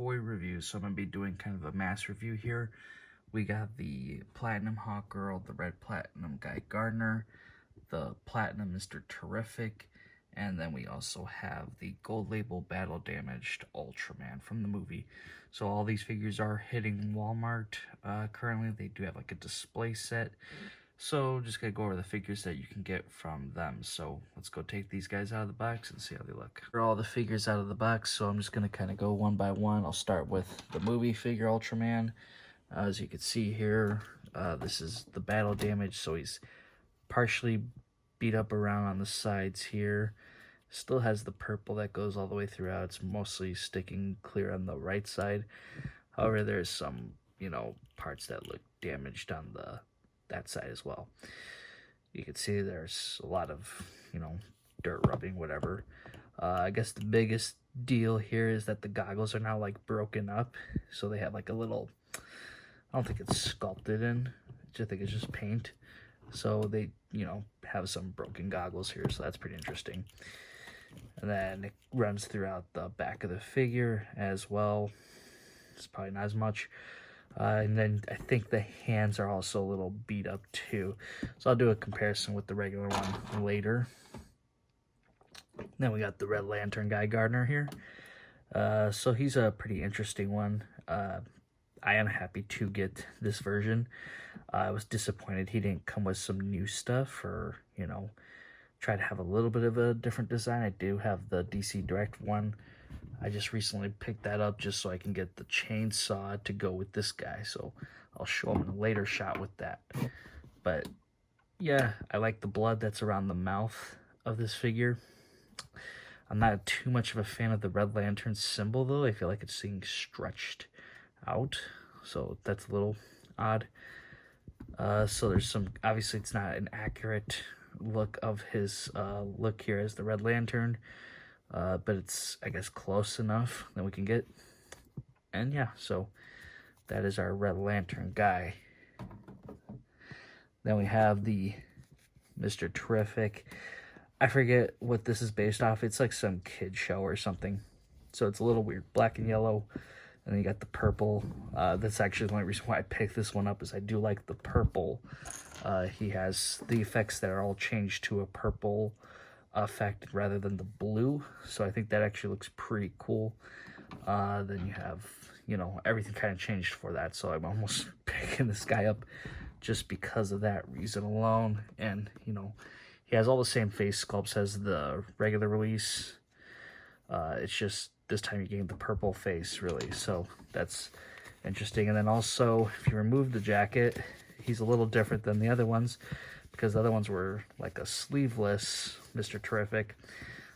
toy review, so I'm going to be doing kind of a mass review here. We got the Platinum Hawkgirl, the Red Platinum Guy Gardner, the Platinum Mr. Terrific, and then we also have the Gold Label Battle Damaged Ultraman from the movie. So all these figures are hitting Walmart currently. They do have like a display set. So just gonna go over the figures that you can get from them. So let's go take these guys out of the box and see how they look. For all the figures out of the box, so I'm just gonna kind of go one by one. I'll start with the movie figure Ultraman. As you can see here, this is the battle damage, so he's partially beat up around on the sides here. Still has the purple that goes all the way throughout. It's mostly sticking clear on the right side. However, there's some, parts that look damaged on that side as well. You can see there's a lot of, dirt rubbing, whatever. I guess the biggest deal here is that the goggles are now like broken up. So they have like a little, I don't think it's sculpted in, I think it's just paint. So they, have some broken goggles here, so that's pretty interesting. And then it runs throughout the back of the figure as well. It's probably not as much. And then I think the hands are also a little beat up too. So I'll do a comparison with the regular one later. Then we got the Red Lantern Guy Gardner here. So he's a pretty interesting one. I am happy to get this version. I was disappointed he didn't come with some new stuff or, try to have a little bit of a different design. I do have the DC Direct one. I just recently picked that up just so I can get the chainsaw to go with this guy. So I'll show him in a later shot with that. But yeah, I like the blood that's around the mouth of this figure. I'm not too much of a fan of the Red Lantern symbol though. I feel like it's being stretched out. So that's a little odd. So there's some, obviously it's not an accurate look of his look here as the Red Lantern. But it's, I guess, close enough that we can get. And yeah, so that is our Red Lantern guy. Then we have the Mr. Terrific. I forget what this is based off. It's like some kid show or something. So it's a little weird. Black and yellow. And then you got the purple. That's actually the only reason why I picked this one up is I do like the purple. He has the effects that are all changed to a purple effect rather than the blue, so I think that actually looks pretty cool. Then you have, everything kind of changed for that, so I'm almost picking this guy up just because of that reason alone. And he has all the same face sculpts as the regular release. It's just this time you're getting the purple face, really, so that's interesting. And then also, if you remove the jacket, he's a little different than the other ones, because the other ones were like a sleeveless Mr. Terrific.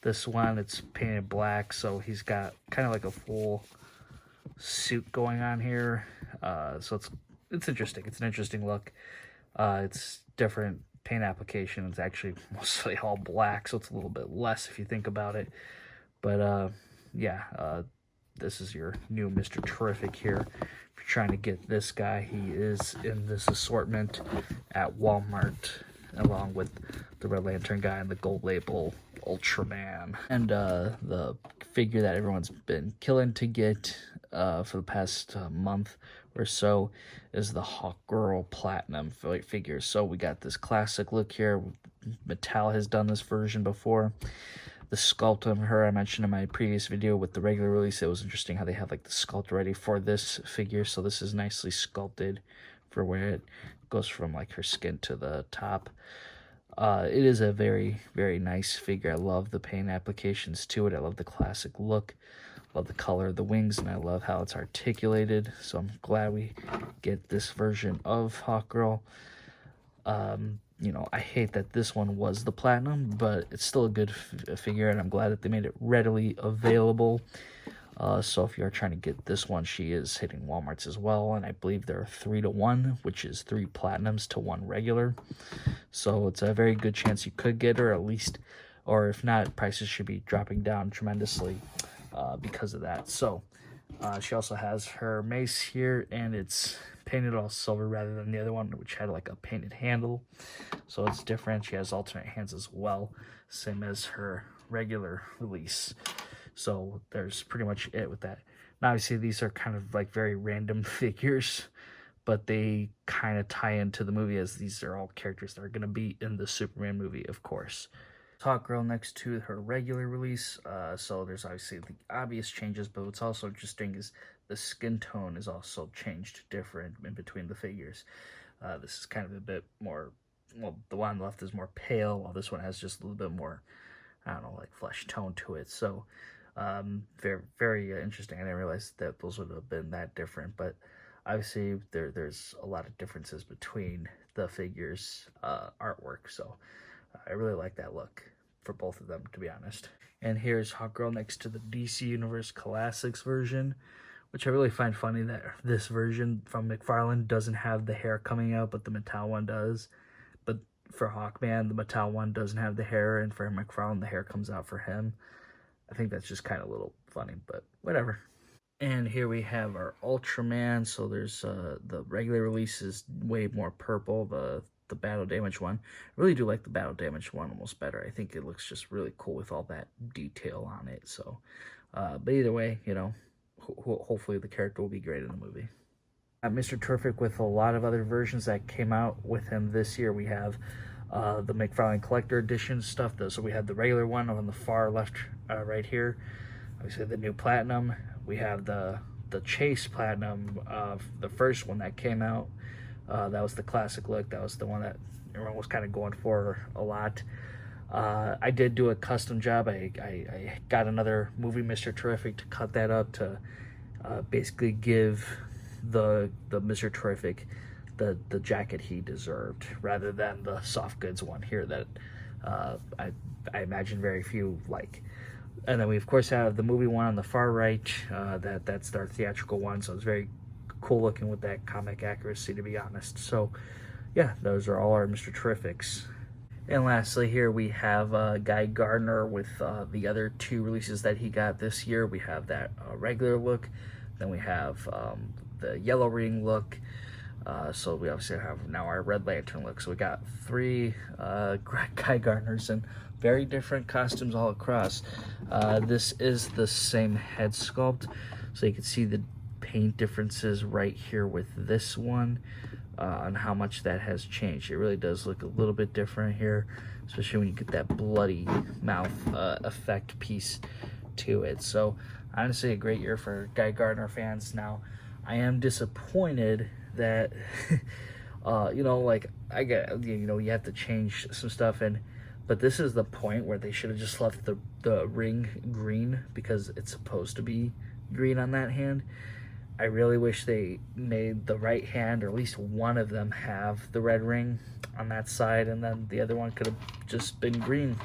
This one, it's painted black, so he's got kind of like a full suit going on here. So it's interesting. It's an interesting look. It's different paint application. It's actually mostly all black, so it's a little bit less if you think about it. But yeah, this is your new Mr. Terrific here. If you're trying to get this guy, he is in this assortment at Walmart, along with the Red Lantern guy and the Gold Label Ultraman. And the figure that everyone's been killing to get for the past month or so is the Hawkgirl Platinum figure. So we got this classic look here. Mattel has done this version before. The sculpt of her, I mentioned in my previous video with the regular release, it was interesting how they have like the sculpt ready for this figure. So this is nicely sculpted for where it goes from like her skin to the top. It is a very, very nice figure. I love the paint applications to it. I love the classic look. Love the color of the wings, and I love how it's articulated. So I'm glad we get this version of Hawkgirl. I hate that this one was the platinum, but it's still a good figure, and I'm glad that they made it readily available. So if you're trying to get this one, she is hitting Walmart's as well, and I believe they're 3-to-1, which is 3 platinums to 1 regular. So it's a very good chance you could get her, at least, or if not, prices should be dropping down tremendously because of that. So she also has her mace here, and it's painted all silver rather than the other one, which had like a painted handle. So it's different. She has alternate hands as well, same as her regular release. So there's pretty much it with that. Now, obviously, these are kind of like very random figures, but they kind of tie into the movie as these are all characters that are going to be in the Superman movie, of course. Hawkgirl next to her regular release, so there's obviously the obvious changes, but what's also interesting is the skin tone is also changed different in between the figures. This is kind of a bit more, well, the one on the left is more pale, while this one has just a little bit more, I don't know, like flesh tone to it. So, very, very interesting. I didn't realize that those would have been that different, but obviously there's a lot of differences between the figures' artwork. So, I really like that look for both of them, to be honest. And here's Hawkgirl next to the DC Universe Classics version, which I really find funny that this version from McFarlane doesn't have the hair coming out, but the Mattel one does. But for Hawkman, the Mattel one doesn't have the hair, and for McFarlane, the hair comes out for him. I think that's just kind of a little funny, but whatever. And here we have our Ultraman. So there's the regular release is way more purple. The battle damage one, I really do like the battle damage one almost better. I think it looks just really cool with all that detail on it. So, but either way, you know, hopefully the character will be great in the movie. Mr. Terrific with a lot of other versions that came out with him this year. We have the McFarlane Collector Edition stuff. So we have the regular one on the far left, right here. Obviously, the new Platinum. We have the Chase Platinum, the first one that came out. That was the classic look. That was the one that everyone was kind of going for a lot. I did do a custom job. I got another movie Mr. Terrific to cut that up to basically give the Mr. Terrific the jacket he deserved, rather than the soft goods one here that I imagine very few like. And then we of course have the movie one on the far right. That's our theatrical one, so it's very cool looking with that comic accuracy, to be honest. So yeah, those are all our Mr. Terrifics. And lastly, here we have Guy Gardner with the other two releases that he got this year. We have that regular look, then we have the yellow ring look. So we obviously have now our Red Lantern look. So we got three Guy Gardners and very different costumes all across. This is the same head sculpt, so you can see the paint differences right here with this one. On how much that has changed. It really does look a little bit different here, especially when you get that bloody mouth effect piece to it. So honestly, a great year for Guy Gardner fans. Now, I am disappointed that you know, like I get, you know, you have to change some stuff, but this is the point where they should have just left the ring green, because it's supposed to be green on that hand. I really wish they made the right hand, or at least one of them, have the red ring on that side, and then the other one could have just been green.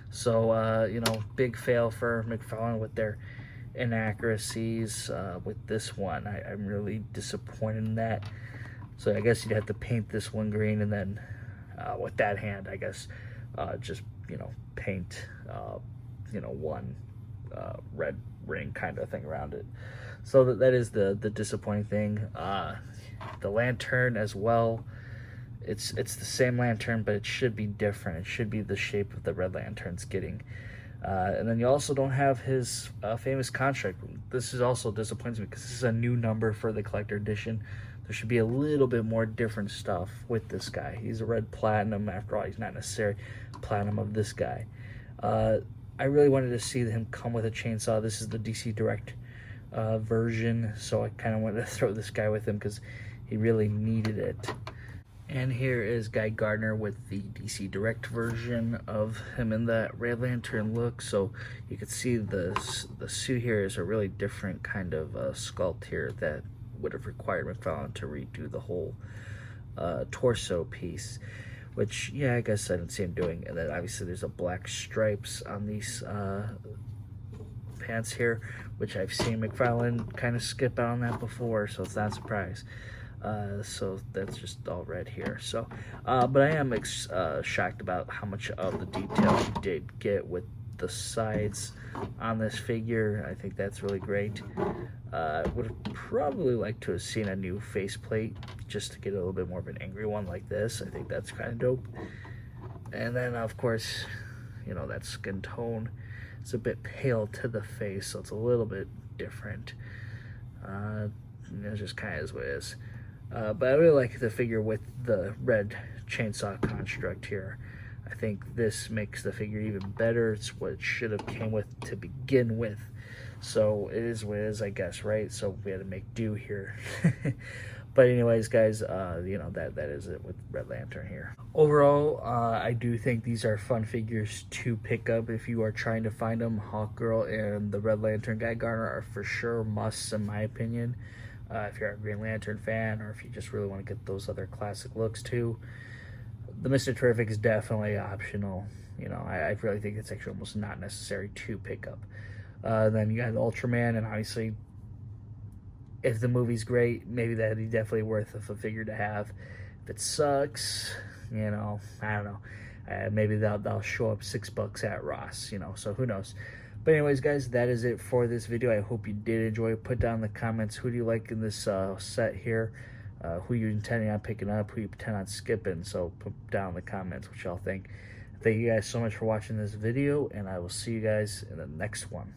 So, you know, big fail for McFarlane with their inaccuracies with this one. I'm really disappointed in that. So I guess you'd have to paint this one green, and then with that hand, I guess just, you know, paint, you know, one red ring kind of thing around it. So that is the disappointing thing. The lantern as well, it's the same lantern, but it should be different. It should be the shape of the Red Lantern's getting. And then you also don't have his famous contract. This is also disappointing because this is a new number for the collector edition. There should be a little bit more different stuff with this guy. He's a red platinum. After all, he's not necessarily platinum of this guy. I really wanted to see him come with a chainsaw. This is the DC Direct version, so I kind of wanted to throw this guy with him because he really needed it. And here is Guy Gardner with the DC Direct version of him in that Red Lantern look. So you can see the suit here is a really different kind of sculpt here that would have required McFarlane to redo the whole torso piece, which, yeah, I guess I didn't see him doing. And then obviously there's a black stripes on these pants here, which I've seen McFarlane kind of skip out on that before, so it's not a surprise. So that's just all red here. So, but I am shocked about how much of the detail he did get with the sides on this figure. I think that's really great. Would have probably liked to have seen a new faceplate just to get a little bit more of an angry one like this. I think that's kind of dope. And then, of course, you know, that skin tone, it's a bit pale to the face, so it's a little bit different. It just kind of is what it is. But I really like the figure with the red chainsaw construct here. I think this makes the figure even better. It's what it should have came with to begin with. So it is what it is, I guess, right? So we had to make do here. But anyways, guys, you know, that is it with Red Lantern here. Overall, I do think these are fun figures to pick up if you are trying to find them. Hawkgirl and the Red Lantern guy Gardner are for sure musts in my opinion. If you're a Green Lantern fan, or if you just really want to get those other classic looks too. The Mr. Terrific is definitely optional. You know, I really think it's actually almost not necessary to pick up. Then you got Ultraman, and obviously, if the movie's great, maybe that'd be definitely worth a figure to have. If it sucks, you know, I don't know. Maybe they'll show up $6 at Ross, you know, so who knows. But anyways, guys, that is it for this video. I hope you did enjoy. Put down in the comments who do you like in this set here, who you intending on picking up, who you intend on skipping. So put down in the comments what y'all think. Thank you guys so much for watching this video, and I will see you guys in the next one.